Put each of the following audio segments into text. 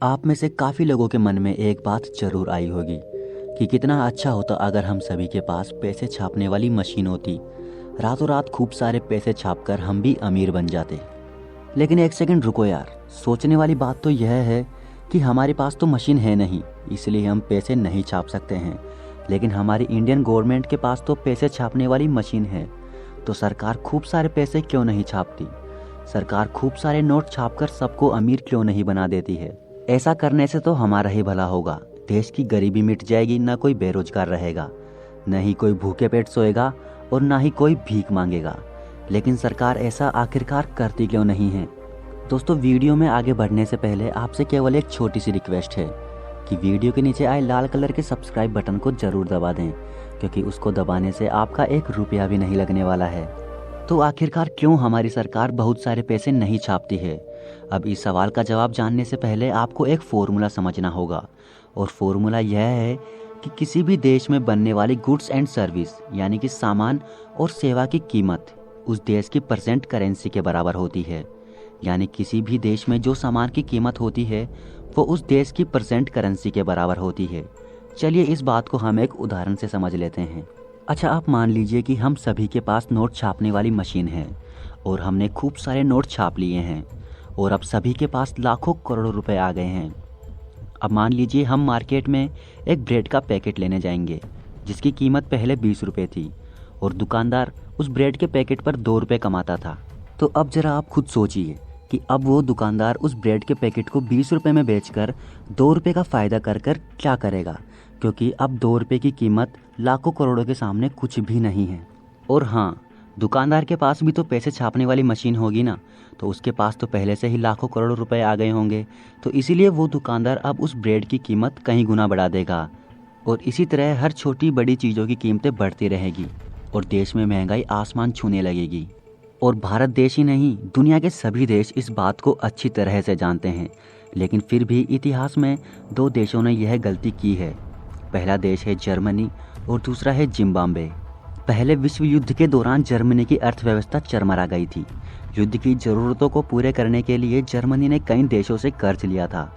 आप में से काफ़ी लोगों के मन में एक बात जरूर आई होगी कि कितना अच्छा होता अगर हम सभी के पास पैसे छापने वाली मशीन होती। रातों रात खूब सारे पैसे छापकर हम भी अमीर बन जाते। लेकिन एक सेकंड रुको यार, सोचने वाली बात तो यह है कि हमारे पास तो मशीन है नहीं, इसलिए हम पैसे नहीं छाप सकते हैं। लेकिन हमारी इंडियन गवर्नमेंट के पास तो पैसे छापने वाली मशीन है, तो सरकार खूब सारे पैसे क्यों नहीं छापती? सरकार खूब सारे नोट छापकर सबको अमीर क्यों नहीं बना देती है? ऐसा करने से तो हमारा ही भला होगा, देश की गरीबी मिट जाएगी, ना कोई बेरोजगार रहेगा, न ही कोई भूखे पेट सोएगा और ना ही कोई भीख मांगेगा। लेकिन सरकार ऐसा आखिरकार करती क्यों नहीं है? दोस्तों, वीडियो में आगे बढ़ने से पहले आपसे केवल एक छोटी सी रिक्वेस्ट है कि वीडियो के नीचे आए लाल कलर के सब्सक्राइब बटन को जरूर दबा दें, क्योंकि उसको दबाने से आपका 1 रुपया भी नहीं लगने वाला है। तो आखिरकार क्यों हमारी सरकार बहुत सारे पैसे नहीं छापती है? अब इस सवाल का जवाब जानने से पहले आपको एक फॉर्मूला समझना होगा, और फॉर्मूला यह है कि किसी भी देश में बनने वाली गुड्स एंड सर्विस यानी कि सामान और सेवा की कीमत उस देश की परसेंट करेंसी के बराबर होती है। यानी किसी भी देश में जो सामान की कीमत होती है वो उस देश की परसेंट करेंसी के बराबर होती है। चलिए इस बात को हम एक उदाहरण से समझ लेते हैं। अच्छा, आप मान लीजिए कि हम सभी के पास नोट छापने वाली मशीन है और हमने खूब सारे नोट छाप लिए हैं और अब सभी के पास लाखों करोड़ों रुपए आ गए हैं। अब मान लीजिए हम मार्केट में एक ब्रेड का पैकेट लेने जाएंगे जिसकी कीमत पहले 20 रुपये थी और दुकानदार उस ब्रेड के पैकेट पर 2 रुपये कमाता था। तो अब जरा आप खुद सोचिए कि अब वो दुकानदार उस ब्रेड के पैकेट को 20 रुपये में बेचकर 2 रुपये का फ़ायदा कर कर क्या करेगा? क्योंकि अब 2 रुपये की कीमत लाखों करोड़ों के सामने कुछ भी नहीं है। और हाँ, दुकानदार के पास भी तो पैसे छापने वाली मशीन होगी ना, तो उसके पास तो पहले से ही लाखों करोड़ों रुपए आ गए होंगे। तो इसीलिए वो दुकानदार अब उस ब्रेड की कीमत कहीं गुना बढ़ा देगा और इसी तरह हर छोटी बड़ी चीज़ों की कीमतें बढ़ती रहेगी और देश में महंगाई आसमान छूने लगेगी। और भारत देश ही नहीं, दुनिया के सभी देश इस बात को अच्छी तरह से जानते हैं। लेकिन फिर भी इतिहास में 2 देशों ने यह गलती की है। पहला देश है जर्मनी और दूसरा है जिम्बाब्वे। पहले विश्व युद्ध के दौरान जर्मनी की अर्थव्यवस्था चरमरा गई थी। युद्ध की ज़रूरतों को पूरे करने के लिए जर्मनी ने कई देशों से कर्ज लिया था,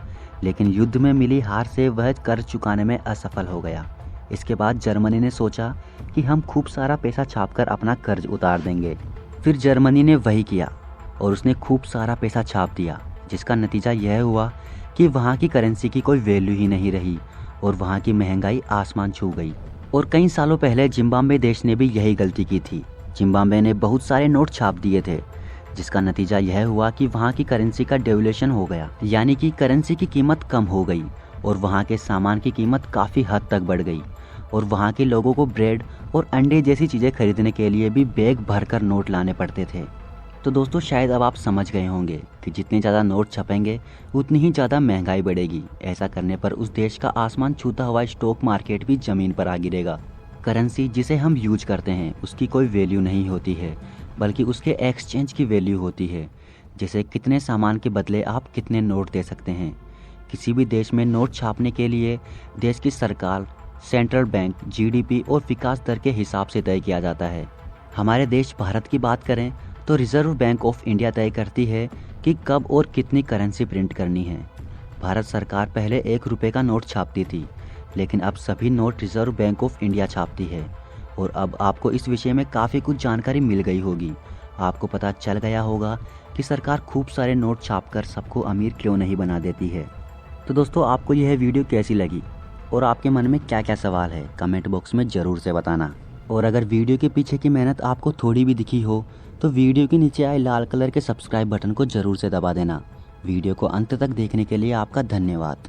लेकिन युद्ध में मिली हार से वह कर्ज चुकाने में असफल हो गया। इसके बाद जर्मनी ने सोचा कि हम खूब सारा पैसा छापकर अपना कर्ज उतार देंगे। फिर जर्मनी ने वही किया और उसने खूब सारा पैसा छाप दिया, जिसका नतीजा यह हुआ कि वहाँ की करेंसी की कोई वैल्यू ही नहीं रही और वहाँ की महंगाई आसमान छू गई। और कई सालों पहले जिम्बाब्वे देश ने भी यही गलती की थी। जिम्बाब्वे ने बहुत सारे नोट छाप दिए थे, जिसका नतीजा यह हुआ कि वहाँ की करेंसी का डेवल्यूएशन हो गया, यानी कि करेंसी की कीमत कम हो गई और वहाँ के सामान की कीमत काफ़ी हद तक बढ़ गई और वहाँ के लोगों को ब्रेड और अंडे जैसी चीज़ें खरीदने के लिए भी बैग भरकर नोट लाने पड़ते थे। तो दोस्तों, शायद अब आप समझ गए होंगे कि जितने ज़्यादा नोट छपेंगे उतनी ही ज़्यादा महंगाई बढ़ेगी। ऐसा करने पर उस देश का आसमान छूता हुआ स्टॉक मार्केट भी ज़मीन पर आ गिरेगा। करेंसी जिसे हम यूज करते हैं उसकी कोई वैल्यू नहीं होती है, बल्कि उसके एक्सचेंज की वैल्यू होती है। जैसे कितने सामान के बदले आप कितने नोट दे सकते हैं। किसी भी देश में नोट छापने के लिए देश की सरकार, सेंट्रल बैंक, जीडीपी और विकास दर के हिसाब से तय किया जाता है। हमारे देश भारत की बात करें तो रिजर्व बैंक ऑफ इंडिया तय करती है कि कब और कितनी करेंसी प्रिंट करनी है। भारत सरकार पहले 1 रुपये का नोट छापती थी, लेकिन अब सभी note Reserve Bank of India छापती है। और अब आपको इस विषय में काफ़ी कुछ जानकारी मिल गई होगी। आपको पता चल गया होगा कि सरकार खूब सारे नोट छापकर सबको अमीर क्यों नहीं बना देती है। तो दोस्तों, आपको यह वीडियो कैसी लगी और आपके मन में क्या क्या सवाल है, कमेंट बॉक्स में ज़रूर से बताना। और अगर वीडियो के पीछे की मेहनत आपको थोड़ी भी दिखी हो तो वीडियो के नीचे आए लाल कलर के सब्सक्राइब बटन को ज़रूर से दबा देना। वीडियो को अंत तक देखने के लिए आपका धन्यवाद।